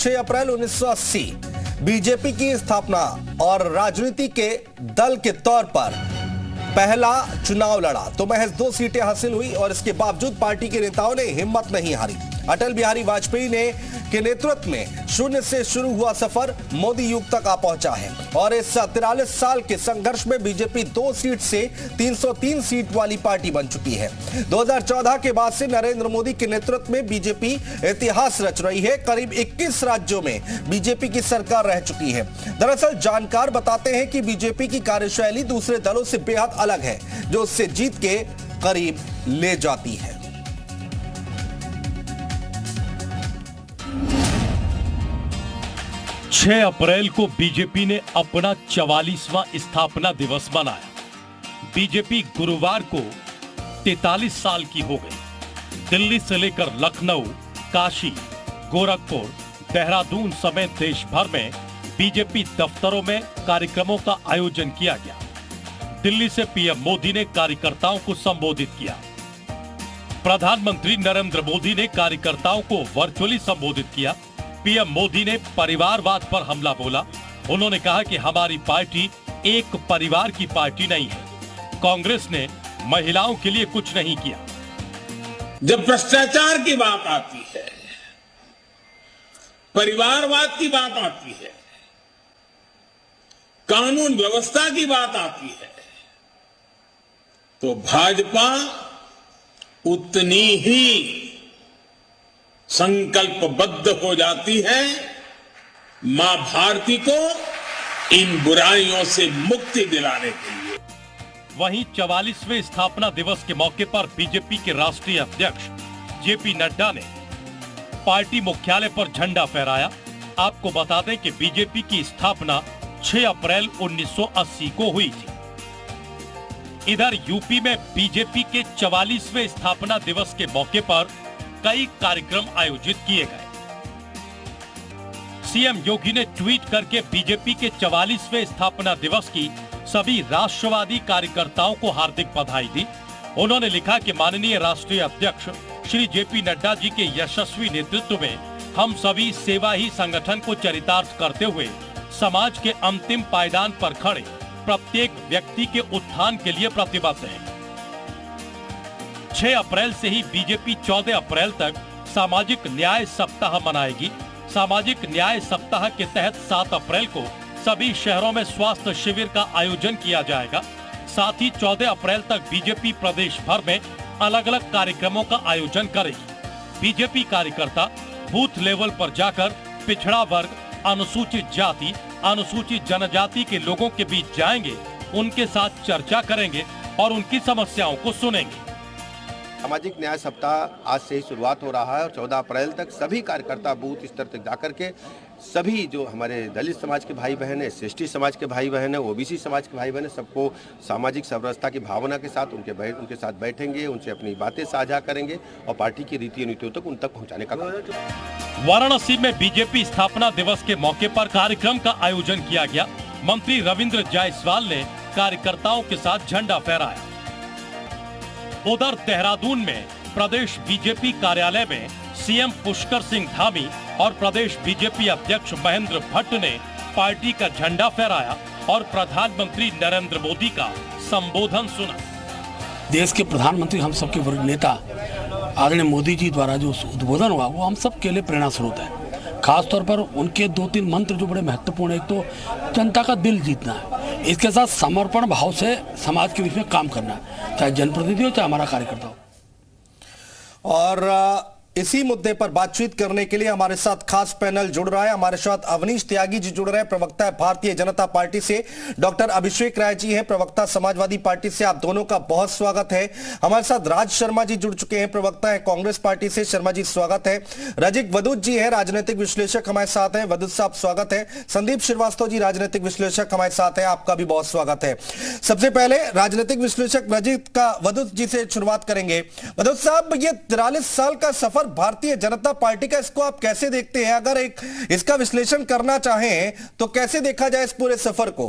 6 अप्रैल 1980 BJP की स्थापना और राजनीति के दल के तौर पर पहला चुनाव लड़ा तो महज 2 सीटें हासिल हुई और इसके बावजूद पार्टी के नेताओं ने हिम्मत नहीं हारी। अटल बिहारी वाजपेयी के नेतृत्व में शून्य से शुरू हुआ सफर मोदी युग तक आ पहुंचा है और इस 43 साल के संघर्ष में बीजेपी 2 सीट से 303 सीट वाली पार्टी बन चुकी है। 2014 के बाद से नरेंद्र मोदी के नेतृत्व में बीजेपी इतिहास रच रही है। करीब 21 राज्यों में बीजेपी की सरकार रह चुकी है। दरअसल जानकार बताते हैं कि बीजेपी की कार्यशैली दूसरे दलों से बेहद अलग है, जो उससे जीत के करीब ले जाती है। छह अप्रैल को बीजेपी ने अपना 44वां स्थापना दिवस मनाया। बीजेपी गुरुवार को 43 साल की हो गई। दिल्ली से लेकर लखनऊ, काशी, गोरखपुर, देहरादून समेत देश भर में बीजेपी दफ्तरों में कार्यक्रमों का आयोजन किया गया। दिल्ली से पीएम मोदी ने कार्यकर्ताओं को संबोधित किया। प्रधानमंत्री नरेंद्र मोदी ने कार्यकर्ताओं को वर्चुअली संबोधित किया। पीएम मोदी ने परिवारवाद पर हमला बोला। उन्होंने कहा कि हमारी पार्टी एक परिवार की पार्टी नहीं है। कांग्रेस ने महिलाओं के लिए कुछ नहीं किया। जब भ्रष्टाचार की बात आती है, परिवारवाद की बात आती है, कानून व्यवस्था की बात आती है, तो भाजपा उतनी ही संकल्पबद्ध हो जाती है मां भारती को इन बुराइयों से मुक्ति दिलाने के लिए। वहीं 44वें स्थापना दिवस के मौके पर बीजेपी के राष्ट्रीय अध्यक्ष जेपी नड्डा ने पार्टी मुख्यालय पर झंडा फहराया। आपको बता दें कि बीजेपी की स्थापना 6 अप्रैल 1980 को हुई थी। इधर यूपी में बीजेपी के 44वें स्थापना दिवस के मौके पर कई कार्यक्रम आयोजित किए गए। सीएम योगी ने ट्वीट करके बीजेपी के 44वें स्थापना दिवस की सभी राष्ट्रवादी कार्यकर्ताओं को हार्दिक बधाई दी। उन्होंने लिखा कि माननीय राष्ट्रीय अध्यक्ष श्री जेपी नड्डा जी के यशस्वी नेतृत्व में हम सभी सेवा ही संगठन को चरितार्थ करते हुए समाज के अंतिम पायदान पर खड़े प्रत्येक व्यक्ति के उत्थान के लिए प्रतिबद्ध हैं। 6 अप्रैल से ही बीजेपी 14 अप्रैल तक सामाजिक न्याय सप्ताह मनाएगी। सामाजिक न्याय सप्ताह के तहत 7 अप्रैल को सभी शहरों में स्वास्थ्य शिविर का आयोजन किया जाएगा। साथ ही 14 अप्रैल तक बीजेपी प्रदेश भर में अलग अलग कार्यक्रमों का आयोजन करेगी। बीजेपी कार्यकर्ता बूथ लेवल पर जाकर पिछड़ा वर्ग, अनुसूचित जाति, अनुसूचित जनजाति के लोगों के बीच जाएंगे, उनके साथ चर्चा करेंगे और उनकी समस्याओं को सुनेंगे। सामाजिक न्याय सप्ताह आज से ही शुरुआत हो रहा है और 14 अप्रैल तक सभी कार्यकर्ता बूथ स्तर तक जाकर के सभी जो हमारे दलित समाज के भाई बहन है, एसटी समाज के भाई बहन है, ओबीसी समाज के भाई बहन है, सबको सामाजिक समरसता की भावना के साथ उनके साथ बैठेंगे, उनसे अपनी बातें साझा करेंगे और पार्टी की रीति नीतियों तक उन तक पहुंचाने का काम। वाराणसी में बीजेपी स्थापना दिवस के मौके पर कार्यक्रम का आयोजन किया गया। मंत्री रविंद्र जायसवाल ने कार्यकर्ताओं के साथ झंडा फहराया। उधर देहरादून में प्रदेश बीजेपी कार्यालय में सीएम पुष्कर सिंह धामी और प्रदेश बीजेपी अध्यक्ष महेंद्र भट्ट ने पार्टी का झंडा फहराया और प्रधानमंत्री नरेंद्र मोदी का संबोधन सुना। देश के प्रधानमंत्री, हम सबके वरिष्ठ नेता आदरणीय मोदी जी द्वारा जो उद्बोधन हुआ वो हम सब के लिए प्रेरणा स्रोत है। खासतौर पर उनके 2-3 मंत्र जो बड़े महत्वपूर्ण है। एक तो जनता का दिल जीतना है, इसके साथ समर्पण भाव से समाज के बीच में काम करना है, चाहे जनप्रतिनिधि हो चाहे हमारा कार्यकर्ता हो। और इसी मुद्दे पर बातचीत करने के लिए हमारे साथ खास पैनल जुड़ रहा है। हमारे साथ अवनीश त्यागी जी जुड़ रहे हैं, प्रवक्ता है भारतीय जनता पार्टी से। डॉक्टर अभिषेक राय जी हैं, प्रवक्ता समाजवादी पार्टी से। आप दोनों का बहुत स्वागत है। हमारे साथ राज शर्मा जी जुड़ चुके हैं, प्रवक्ता है कांग्रेस पार्टी से। शर्मा जी स्वागत है। रजिक वदूत जी है, राजनीतिक विश्लेषक हमारे साथ हैं। वदूत साहब स्वागत है। संदीप श्रीवास्तव जी राजनीतिक विश्लेषक हमारे साथ हैं, आपका भी बहुत स्वागत है। सबसे पहले राजनीतिक विश्लेषक रजिक का वदूत जी से शुरुआत करेंगे। वदूत साहब, ये 43 साल का सफर भारतीय जनता पार्टी का, इसको आप कैसे देखते हैं? अगर इसका विश्लेषण करना चाहें तो कैसे देखा जाए इस पूरे सफर को?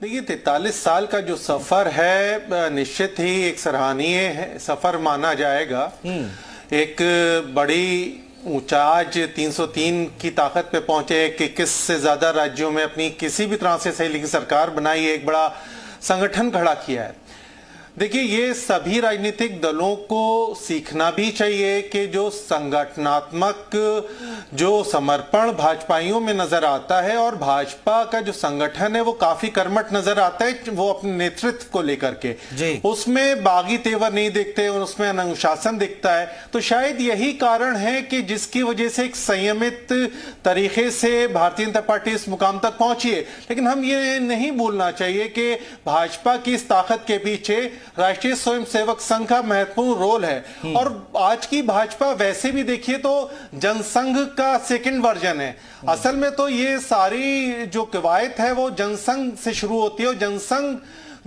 देखिए 43 साल का जो सफर है निश्चित ही एक सराहनीय सफर माना जाएगा। एक बड़ी ऊंचा आज 303 की ताकत पे पहुंचे, 21 से ज्यादा राज्यों में अपनी किसी भी तरह से सही की सरकार बनाई, एक बड़ा संगठन खड़ा किया है। देखिए ये सभी राजनीतिक दलों को सीखना भी चाहिए कि जो संगठनात्मक जो समर्पण भाजपाइयों में नजर आता है और भाजपा का जो संगठन है वो काफी कर्मठ नजर आता है, वो अपने नेतृत्व को लेकर के उसमें बागी तेवर नहीं दिखते और उसमें अनुशासन दिखता है। तो शायद यही कारण है कि जिसकी वजह से एक संयमित तरीके से भारतीय जनता पार्टी इस मुकाम तक पहुंची है। लेकिन हम ये नहीं भूलना चाहिए कि भाजपा की इस ताकत के पीछे राष्ट्रीय स्वयंसेवक संघ का महत्वपूर्ण रोल है। और आज की भाजपा वैसे भी देखिए तो जनसंघ का सेकंड वर्जन है। असल में तो ये सारी जो कवायद है वो जनसंघ से शुरू होती है और जनसंघ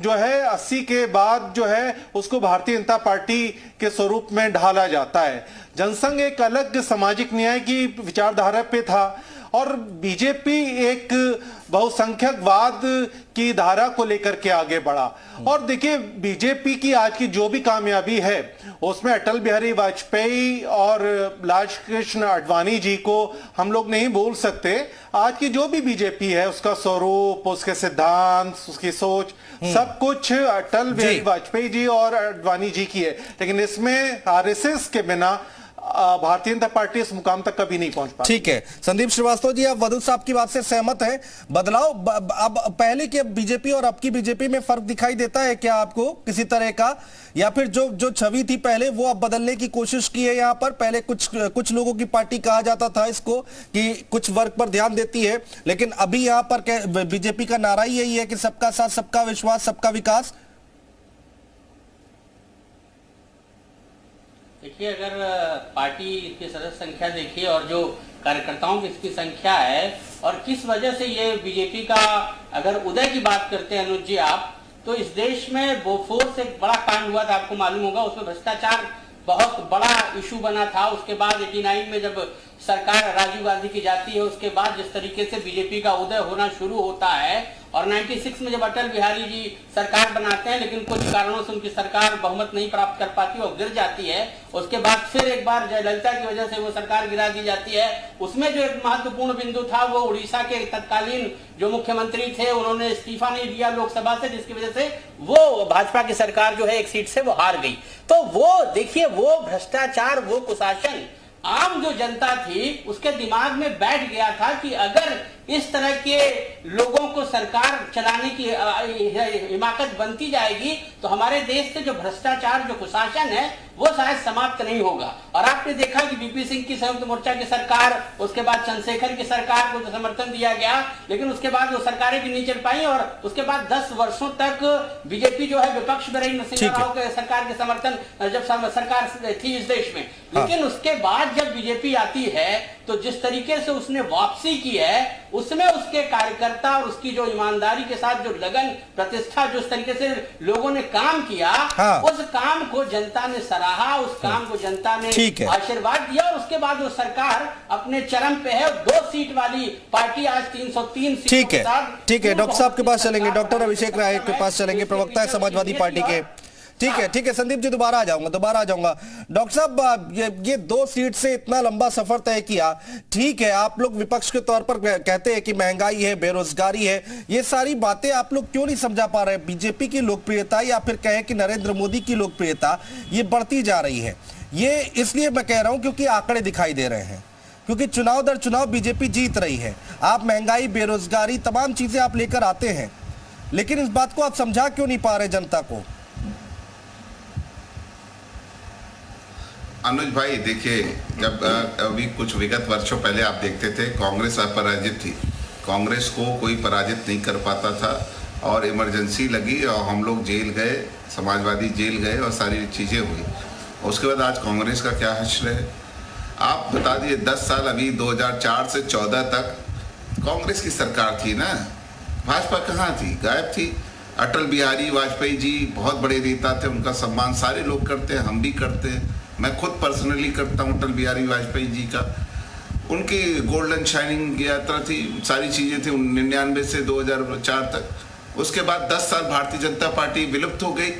जो है 80 के बाद जो है उसको भारतीय जनता पार्टी के स्वरूप में ढाला जाता है। जनसंघ एक अलग सामाजिक न्याय की विचारधारा पे था और बीजेपी एक बहुसंख्यकवाद की धारा को लेकर के आगे बढ़ा। और देखिए बीजेपी की आज की जो भी कामयाबी है उसमें अटल बिहारी वाजपेयी और लालकृष्ण कृष्ण आडवाणी जी को हम लोग नहीं भूल सकते। आज की जो भी बीजेपी है उसका स्वरूप, उसके सिद्धांत, उसकी सोच, सब कुछ अटल बिहारी वाजपेयी जी और आडवाणी जी की है। लेकिन इसमें आरएसएस के बिना भारतीय जनता पार्टी इस मुकाम तक कभी नहीं पहुंच पाती। ठीक है संदीप श्रीवास्तव जी, आप वदुद साहब की बात से सहमत हैं? बदलाव अब पहले के बीजेपी और अब की बीजेपी में फर्क दिखाई देता है क्या आपको किसी तरह का, या फिर जो छवि थी पहले वो अब बदलने की कोशिश की है? यहाँ पर पहले कुछ लोगों की पार्टी कहा जाता था इसको कि कुछ वर्ग पर ध्यान देती है, लेकिन अभी यहाँ पर बीजेपी का नारा ही यही है कि सबका साथ, सबका विश्वास, सबका विकास। देखिए अगर पार्टी की सदस्य संख्या देखिए और जो कार्यकर्ताओं की इसकी संख्या है और किस वजह से ये बीजेपी का अगर उदय की बात करते हैं अनुज जी आप, तो इस देश में बोफोर्स एक बड़ा कांड हुआ था, आपको मालूम होगा। उसमें भ्रष्टाचार बहुत बड़ा इशू बना था। उसके बाद 89 में जब सरकार राजीव गांधी की जाती है उसके बाद जिस तरीके से बीजेपी का उदय होना शुरू होता है और 96 में जब अटल बिहारी जी सरकार बनाते हैं लेकिन कुछ कारणों से उनकी सरकार बहुमत नहीं प्राप्त कर पाती और गिर जाती है। उसके बाद फिर एक बार जयललिता की वजह से वो सरकार गिरा दी जाती है। उसमें जो एक महत्वपूर्ण बिंदु था वो उड़ीसा के तत्कालीन जो मुख्यमंत्री थे उन्होंने इस्तीफा नहीं दिया लोकसभा से, जिसकी वजह से वो भाजपा की सरकार जो है एक सीट से वो हार गई। तो वो देखिए वो भ्रष्टाचार, वो कुशासन आम जो जनता थी उसके दिमाग में बैठ गया था कि अगर इस तरह के लोगों को सरकार चलाने की हिमाकत बनती जाएगी तो हमारे देश से जो भ्रष्टाचार, जो कुशासन है वो शायद समाप्त नहीं होगा। और आपने देखा कि बीपी सिंह की संयुक्त मोर्चा की सरकार, उसके बाद चंद्रशेखर की सरकार को तो समर्थन दिया गया लेकिन उसके बाद वो सरकारें भी नहीं चल पाई और उसके बाद 10 वर्षों तक बीजेपी जो है विपक्ष में रही नरसिम्हा राव के सरकार के समर्थन जब सरकार थी इस देश में। लेकिन उसके बाद जब बीजेपी आती है तो जिस तरीके से उसने वापसी की है उसमें उसके कार्यकर्ता और उसकी जो ईमानदारी के साथ जो लगन, प्रतिष्ठा, जो इस तरीके से लोगों ने काम किया, उस काम को जनता ने सराहा, उस काम को जनता ने आशीर्वाद दिया और उसके बाद वो सरकार अपने चरम पे है। 2 सीट वाली पार्टी आज 303 सीटों के साथ। ठीक है डॉक्टर साहब के पास चलेंगे, डॉक्टर अभिषेक राय के पास चलेंगे, प्रवक्ता है समाजवादी पार्टी के। ठीक है संदीप जी, दोबारा आ जाऊंगा। डॉक्टर साहब ये 2 सीट से इतना लंबा सफर तय किया, ठीक है आप लोग विपक्ष के तौर पर कहते हैं कि महंगाई है, बेरोजगारी है, ये सारी बातें आप लोग क्यों नहीं समझा पा रहे? बीजेपी की लोकप्रियता या फिर कहें कि नरेंद्र मोदी की लोकप्रियता ये बढ़ती जा रही है। ये इसलिए मैं कह रहा हूं क्योंकि आंकड़े दिखाई दे रहे हैं, क्योंकि चुनाव दर चुनाव बीजेपी जीत रही है। आप महंगाई, बेरोजगारी, तमाम चीजें आप लेकर आते हैं, लेकिन इस बात को आप समझा क्यों नहीं पा रहे जनता को? अनुज भाई देखिए, जब अभी कुछ विगत वर्षों पहले आप देखते थे कांग्रेस अपराजित थी, कांग्रेस को कोई पराजित नहीं कर पाता था और इमरजेंसी लगी और हम लोग जेल गए, समाजवादी जेल गए और सारी चीज़ें हुई। उसके बाद आज कांग्रेस का क्या हश्र है आप बता दिए। 10 साल अभी 2004 से 14 तक कांग्रेस की सरकार थी ना, भाजपा कहाँ थी? गायब थी। अटल बिहारी वाजपेयी जी बहुत बड़े नेता थे, उनका सम्मान सारे लोग करते हैं, हम भी करते हैं, मैं खुद पर्सनली करता हूँ अटल बिहारी वाजपेयी जी का। उनकी गोल्डन शाइनिंग यात्रा थी, सारी चीज़ें थी 99 से 2004 तक। उसके बाद 10 साल भारतीय जनता पार्टी विलुप्त हो गई।